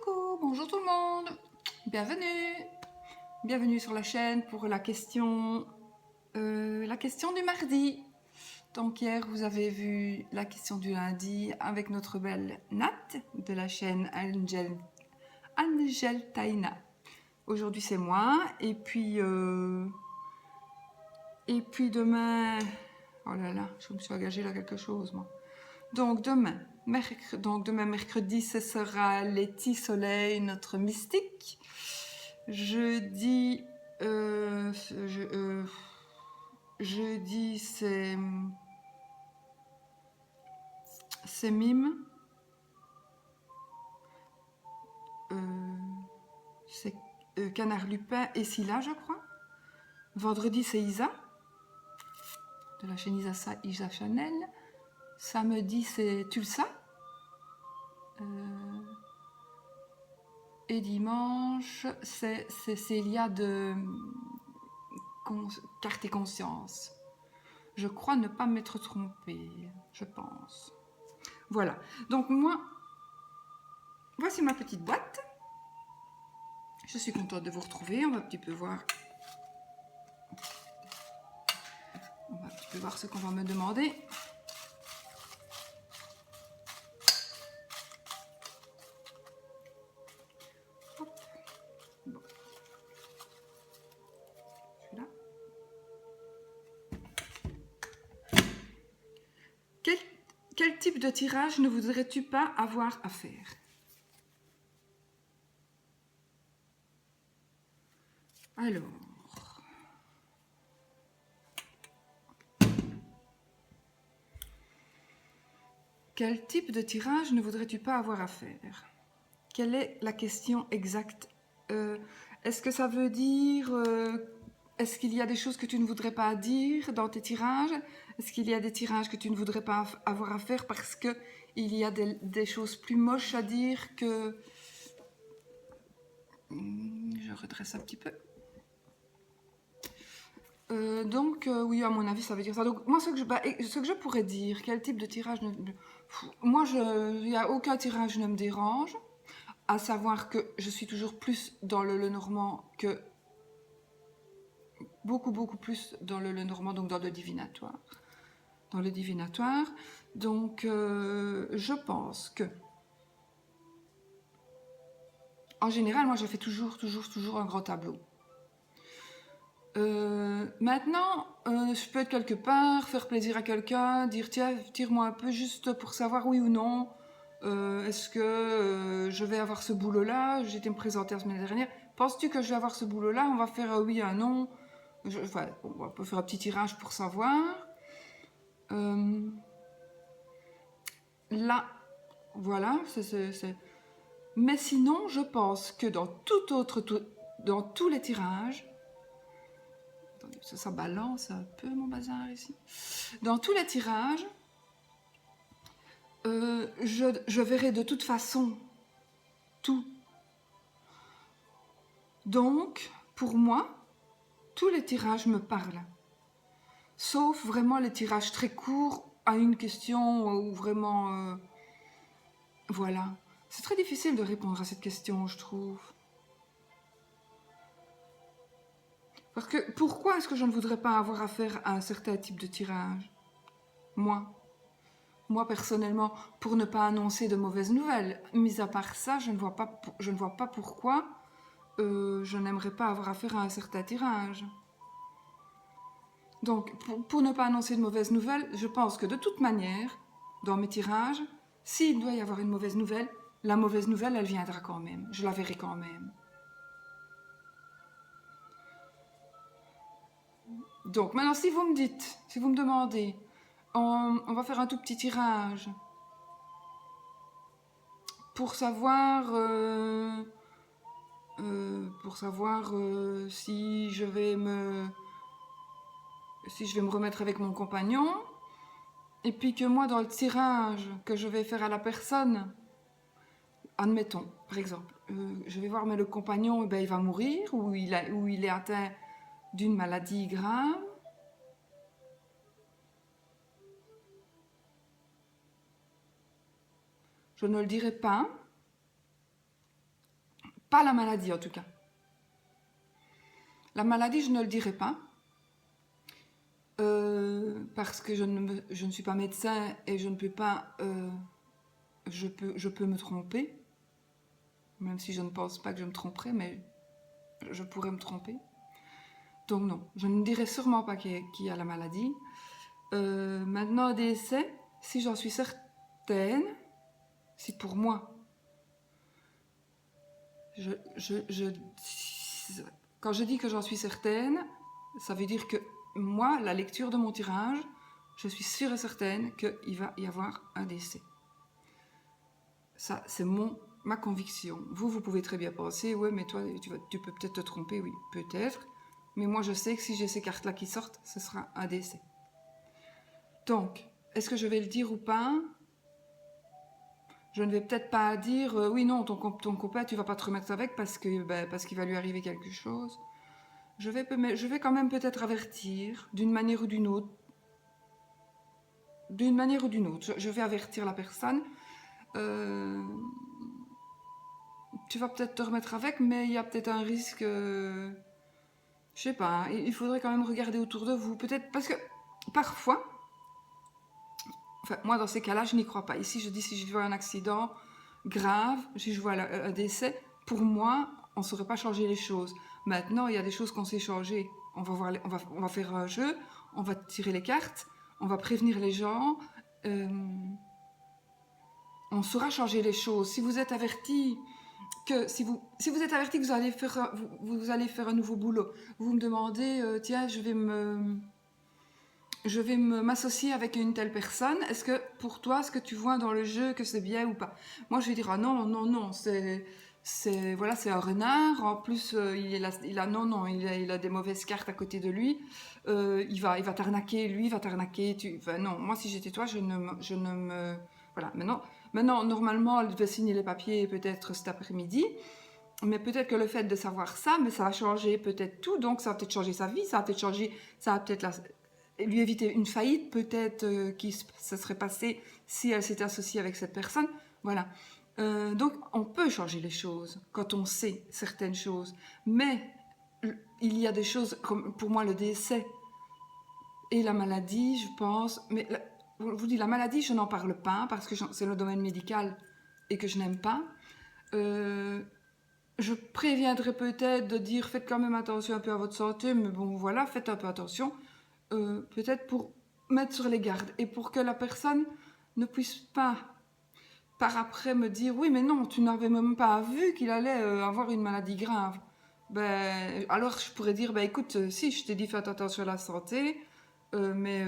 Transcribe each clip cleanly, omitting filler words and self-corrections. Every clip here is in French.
Coucou, bonjour tout le monde, bienvenue sur la chaîne pour la question du mardi. Donc hier vous avez vu la question du lundi avec notre belle Nat de la chaîne Angel Taina. Aujourd'hui c'est moi et puis demain, oh là là, je me suis engagée là quelque chose moi. Donc demain mercredi, ce sera Letty Soleil, notre mystique. Jeudi, c'est Mime. C'est Canard Lupin et Scylla, je crois. Vendredi, c'est Isa, de la chaîne Isa Chanel. Samedi, c'est Tulsa. Et dimanche, c'est Célia de Carte et Conscience. Je crois ne pas m'être trompée, je pense. Voilà, donc moi, voici ma petite boîte. Je suis contente de vous retrouver, on va un petit peu voir. On va un petit peu voir ce qu'on va me demander. Hop. Bon. Celui-là. Quel type de tirage ne voudrais-tu pas avoir à faire? Alors, quel type de tirage ne voudrais-tu pas avoir à faire? Quelle est la question exacte? Est-ce que ça veut dire... est-ce qu'il y a des choses que tu ne voudrais pas dire dans tes tirages? Est-ce qu'il y a des tirages que tu ne voudrais pas avoir à faire parce qu'il y a des choses plus moches à dire que... Je redresse un petit peu. Oui, à mon avis, ça veut dire ça. Donc, moi, ce que je pourrais dire, quel type de tirage... Moi, il n'y a aucun tirage qui ne me dérange. À savoir que je suis toujours plus dans le Lenormand que... Beaucoup plus dans le Lenormand, donc dans le divinatoire. Dans le divinatoire. Donc, je pense que... En général, moi, je fais toujours un grand tableau. Maintenant, je peux être quelque part, faire plaisir à quelqu'un, dire tiens, tire-moi un peu juste pour savoir oui ou non. Est-ce que je vais avoir ce boulot-là? J'étais me présenter la semaine dernière. Penses-tu que je vais avoir ce boulot-là? On va faire un oui, un non. Enfin, on peut faire un petit tirage pour savoir. Là, voilà. Mais sinon, je pense que dans tous les tirages, ça balance un peu mon bazar ici. Dans tous les tirages, je verrai de toute façon tout. Donc, pour moi, tous les tirages me parlent. Sauf vraiment les tirages très courts à une question ou vraiment... voilà. C'est très difficile de répondre à cette question, je trouve. Parce que pourquoi est-ce que je ne voudrais pas avoir affaire à un certain type de tirage? Moi, personnellement, pour ne pas annoncer de mauvaises nouvelles. Mis à part ça, je ne vois pas pourquoi je n'aimerais pas avoir affaire à un certain tirage. Donc, pour ne pas annoncer de mauvaises nouvelles, je pense que de toute manière, dans mes tirages, s'il doit y avoir une mauvaise nouvelle, la mauvaise nouvelle, elle viendra quand même. Je la verrai quand même. Donc, maintenant, si vous me demandez, on va faire un tout petit tirage pour savoir si je vais me remettre avec mon compagnon, et puis que moi, dans le tirage que je vais faire à la personne, admettons, par exemple, je vais voir, mais le compagnon, il va mourir, ou il est atteint d'une maladie grave. Je ne le dirai pas. Pas la maladie en tout cas. La maladie, je ne le dirai pas. Parce que je ne suis pas médecin et je ne peux pas... je peux me tromper. Même si je ne pense pas que je me tromperai, mais je pourrais me tromper. Donc non, je ne dirai sûrement pas qu'il y a la maladie. Maintenant, un décès, si j'en suis certaine, si pour moi, quand je dis que j'en suis certaine, ça veut dire que moi, la lecture de mon tirage, je suis sûre et certaine qu'il va y avoir un décès. Ça, c'est ma conviction. Vous pouvez très bien penser, ouais, mais toi, tu peux peut-être te tromper, oui, peut-être. Mais moi, je sais que si j'ai ces cartes-là qui sortent, ce sera un décès. Donc, est-ce que je vais le dire ou pas? Je ne vais peut-être pas dire, oui, non, ton copain, tu vas pas te remettre avec parce qu'il va lui arriver quelque chose. Je vais quand même peut-être avertir, d'une manière ou d'une autre. D'une manière ou d'une autre. Je vais avertir la personne. Tu vas peut-être te remettre avec, mais il y a peut-être un risque... je sais pas, il faudrait quand même regarder autour de vous. Peut-être parce que parfois... Enfin, moi, dans ces cas-là, je n'y crois pas. Ici, je dis, si je vois un accident grave, si je vois un décès, pour moi, on ne saurait pas changer les choses. Maintenant, il y a des choses qu'on sait changer. On va faire un jeu, on va tirer les cartes, on va prévenir les gens. On saura changer les choses. Si vous êtes averti que vous allez faire un nouveau boulot, vous me demandez, tiens, je vais m'associer avec une telle personne. Est-ce que pour toi, ce que tu vois dans le jeu, que c'est bien ou pas? Moi, je vais dire, ah non, non, non, c'est un renard. En plus, il a des mauvaises cartes à côté de lui. Il va t'arnaquer, lui, il va t'arnaquer. Enfin, non, moi, si j'étais toi, je ne me... Voilà, maintenant, normalement, elle devait signer les papiers peut-être cet après-midi. Mais peut-être que le fait de savoir ça, mais ça va changer peut-être tout. Donc, ça va peut-être changer sa vie, ça va peut-être lui éviter une faillite, peut-être qui se serait passée si elle s'était associée avec cette personne. Voilà. Donc, on peut changer les choses quand on sait certaines choses. Mais il y a des choses, comme pour moi le décès et la maladie, je pense. Mais je vous dis, la maladie, je n'en parle pas parce que c'est le domaine médical et que je n'aime pas. Je préviendrai peut-être de dire, faites quand même attention un peu à votre santé, mais bon, voilà, faites un peu attention. Peut-être pour mettre sur les gardes et pour que la personne ne puisse pas par après me dire oui mais non tu n'avais même pas vu qu'il allait avoir une maladie grave. Ben alors je pourrais dire ben écoute si je t'ai dit fais attention à la santé mais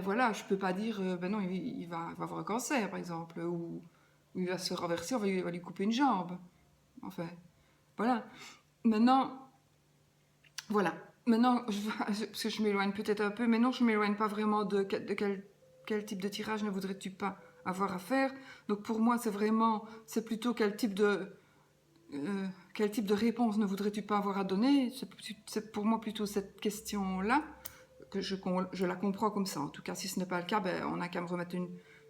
voilà je peux pas dire ben non il va avoir un cancer par exemple ou il va se renverser on va lui couper une jambe enfin voilà maintenant parce que je m'éloigne peut-être un peu, mais non, je ne m'éloigne pas vraiment de quel type de tirage ne voudrais-tu pas avoir à faire. Donc pour moi, c'est plutôt quel type de réponse ne voudrais-tu pas avoir à donner. C'est pour moi plutôt cette question-là, que je la comprends comme ça. En tout cas, si ce n'est pas le cas, ben, on n'a qu'à me remettre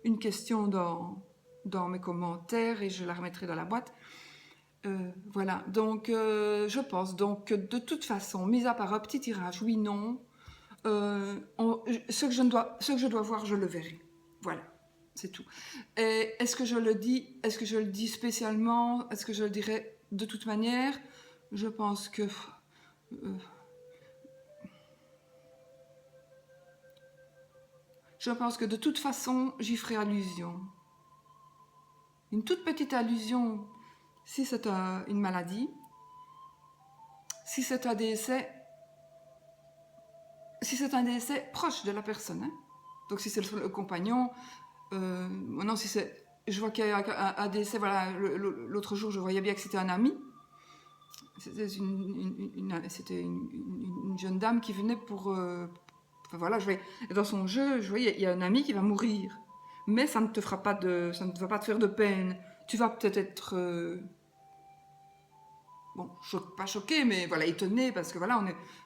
une question dans mes commentaires et je la remettrai dans la boîte. Voilà, donc je pense donc que de toute façon, mis à part un petit tirage, oui, non, ce que je dois voir, je le verrai. Voilà, c'est tout. Et est-ce que je le dis spécialement? Est-ce que je le dirais de toute manière? Je pense que... je pense que de toute façon, j'y ferai allusion. Une toute petite allusion... Si c'est une maladie, si c'est un décès proche de la personne, hein. Donc si c'est le compagnon, maintenant si c'est, je vois qu'il y a un décès, voilà, l'autre jour je voyais bien que c'était un ami, c'était une jeune dame qui venait pour, enfin voilà, dans son jeu, je voyais il y a un ami qui va mourir, mais ça ne va pas te faire de peine, tu vas peut-être être bon, pas choquée, mais voilà, étonnée, parce que voilà,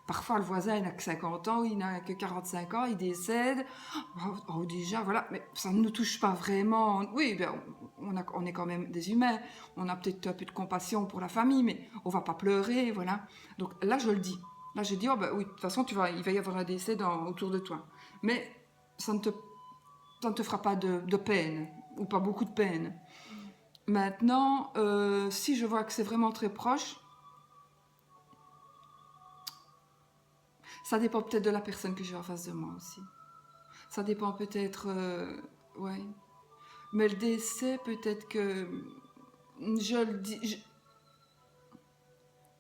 parfois le voisin, il n'a que 50 ans, il n'a que 45 ans, il décède. Oh, déjà, voilà, mais ça ne nous touche pas vraiment. Oui, ben, on est quand même des humains, on a peut-être un peu de compassion pour la famille, mais on va pas pleurer, voilà. Donc là, je le dis. Là, je dis, oh ben oui, de toute façon, il va y avoir un décès autour de toi. Mais ça ne te fera pas de peine, ou pas beaucoup de peine. Maintenant, si je vois que c'est vraiment très proche, ça dépend peut-être de la personne que j'ai en face de moi aussi. Ça dépend peut-être... ouais. Mais le décès, peut-être que... Je le, dis,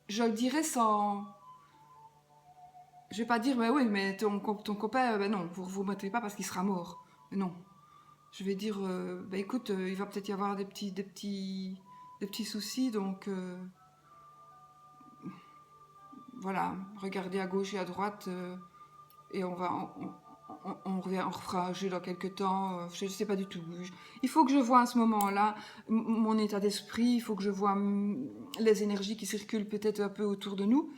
je le dirais sans... Je vais pas dire, mais oui, mais ton copain, ben non, vous ne mettez pas parce qu'il sera mort. Mais non. Je vais dire, ben écoute, il va peut-être y avoir des petits soucis, donc... voilà, regardez à gauche et à droite, et on refera un jeu dans quelques temps, je ne sais pas du tout. Il faut que je vois à ce moment-là mon état d'esprit, il faut que je vois les énergies qui circulent peut-être un peu autour de nous.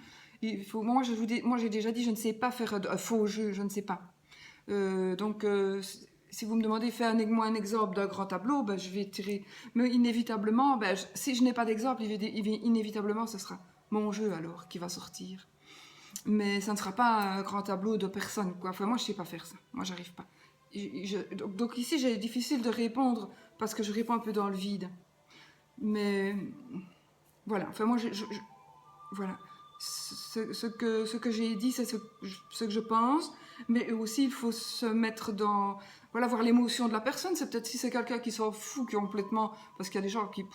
Moi, j'ai déjà dit, je ne sais pas faire un faux jeu, je ne sais pas. Donc, si vous me demandez, faites-moi un exemple d'un grand tableau, ben, je vais tirer. Mais inévitablement, ben, si je n'ai pas d'exemple, inévitablement, ce sera mon jeu alors qui va sortir. Mais ça ne sera pas un grand tableau de personnes, quoi. Enfin, moi, je ne sais pas faire ça. Moi, j'arrive pas. Donc ici, j'ai difficile de répondre parce que je réponds un peu dans le vide. Mais voilà. Enfin, moi, voilà. Ce que j'ai dit, c'est ce que je pense. Mais aussi, il faut se mettre dans... Voilà, voir l'émotion de la personne. C'est peut-être si c'est quelqu'un qui s'en fout complètement... Parce qu'il y a des gens qui...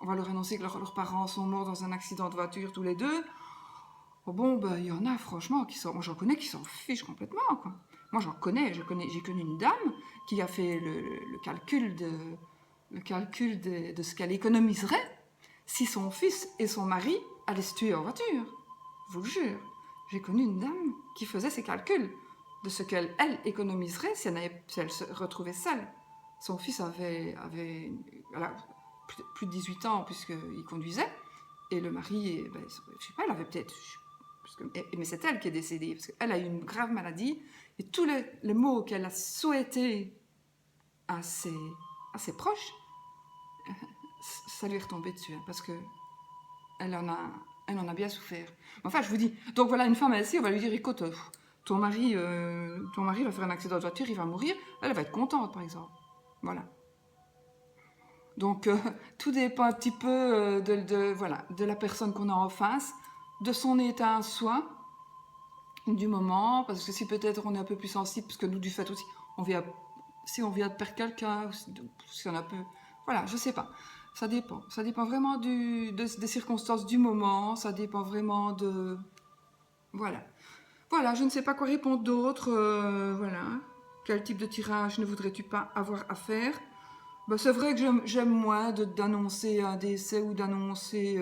on va leur annoncer que leurs parents sont morts dans un accident de voiture tous les deux. Oh bon, bah, il y en a, franchement, moi j'en connais qui s'en fichent complètement, quoi. Moi j'ai connu une dame qui a fait le calcul de ce qu'elle économiserait si son fils et son mari allaient se tuer en voiture. Je vous le jure. J'ai connu une dame qui faisait ses calculs de ce qu'elle économiserait si elle se retrouvait seule. Son fils avait voilà, plus de 18 ans puisqu'il conduisait. Et le mari, ben, je sais pas, elle avait peut-être... mais c'est elle qui est décédée, parce qu'elle a eu une grave maladie. Et tous les mots qu'elle a souhaités à ses proches, ça lui est retombé dessus, hein, parce que elle en a bien souffert. Enfin, je vous dis, donc voilà, une femme ainsi, on va lui dire, écoute, ton mari va faire un accident de voiture, il va mourir, elle va être contente, par exemple. Voilà. Donc, tout dépend un petit peu voilà, de la personne qu'on a en face, de son état à soi, du moment, parce que si peut-être on est un peu plus sensible, parce que nous, du fait aussi, si on vient de perdre quelqu'un, si on a peu... Voilà, je sais pas. Ça dépend. Ça dépend vraiment des circonstances du moment, ça dépend vraiment de... Voilà. Voilà, je ne sais pas quoi répondre d'autre. Voilà. Quel type de tirage ne voudrais-tu pas avoir à faire? Ben, c'est vrai que j'aime moins d'annoncer un décès ou d'annoncer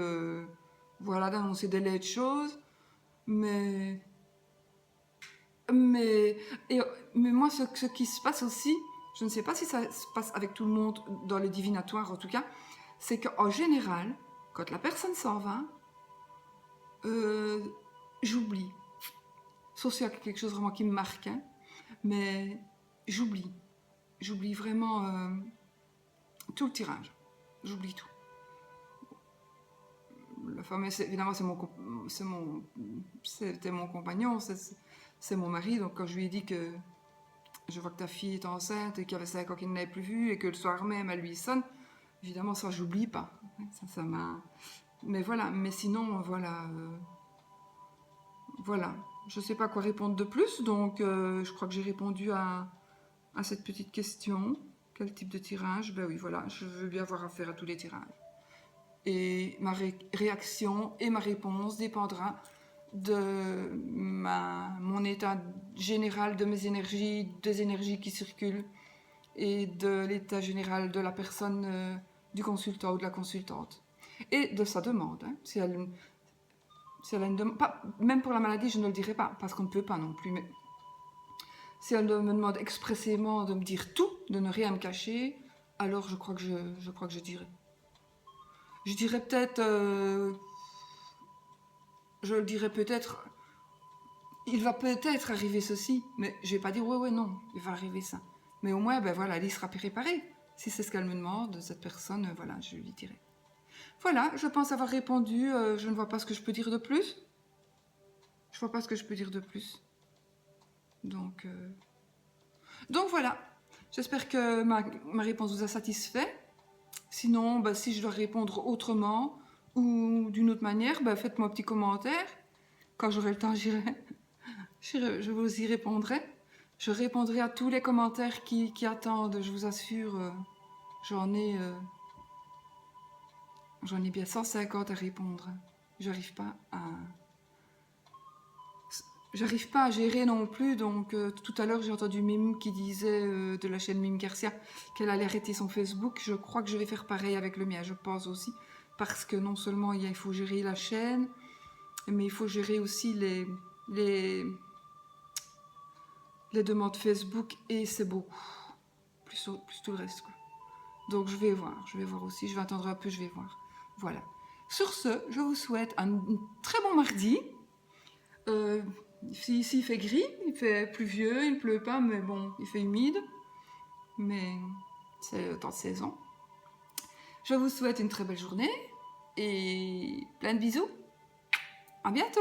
voilà, d'annoncer des laides choses. Mais, mais, mais moi, ce qui se passe aussi, je ne sais pas si ça se passe avec tout le monde dans les divinatoires en tout cas, c'est qu'en général, quand la personne s'en va, j'oublie. Sauf s'il y a quelque chose vraiment qui me marque, hein, mais j'oublie. J'oublie vraiment tout le tirage. J'oublie tout. La femme, évidemment, c'était mon compagnon, c'est mon mari. Donc quand je lui ai dit que je vois que ta fille est enceinte et qu'il y avait 5 ans qu'il ne l'avait plus vue et que le soir même elle lui sonne, évidemment ça j'oublie pas. Ça m'a. Mais voilà. Mais sinon voilà. Voilà. Je sais pas quoi répondre de plus, donc je crois que j'ai répondu à cette petite question. Quel type de tirage? Ben oui, voilà, je veux bien avoir affaire à tous les tirages. Et ma réaction et ma réponse dépendra de mon état général, de mes énergies, des énergies qui circulent et de l'état général de la personne, du consultant ou de la consultante. Et de sa demande. Hein. Si elle a une demande, même pour la maladie, je ne le dirai pas, parce qu'on ne peut pas non plus. Mais si elle me demande expressément de me dire tout, de ne rien me cacher, alors je crois que je dirai. Je dirais peut-être je le dirais peut-être, il va peut-être arriver ceci, mais je vais pas dire ouais, non, il va arriver ça. Mais au moins, ben voilà, elle y sera préparée. Si c'est ce qu'elle me demande, cette personne, voilà, je lui dirai. Voilà, je pense avoir répondu. Je ne vois pas ce que je peux dire de plus. Je vois pas ce que je peux dire de plus. Donc voilà. J'espère que ma réponse vous a satisfait. Sinon, bah, si je dois répondre autrement ou d'une autre manière, bah, faites-moi un petit commentaire. Quand j'aurai le temps, je vous y répondrai. Je répondrai à tous les commentaires qui attendent, je vous assure. J'en ai bien 150 à répondre. J'arrive pas à... J'arrive pas à gérer non plus, donc tout à l'heure j'ai entendu Mime qui disait de la chaîne Mime Garcia qu'elle allait arrêter son Facebook. Je crois que je vais faire pareil avec le mien, je pense aussi. Parce que non seulement il faut gérer la chaîne, mais il faut gérer aussi les demandes Facebook et c'est beaucoup. Plus tout le reste, quoi. Donc je vais voir aussi, je vais attendre un peu, je vais voir. Voilà. Sur ce, je vous souhaite un très bon mardi. Ici il fait gris, il fait pluvieux, il ne pleut pas, mais bon, il fait humide. Mais c'est temps de saison. Je vous souhaite une très belle journée et plein de bisous. À bientôt!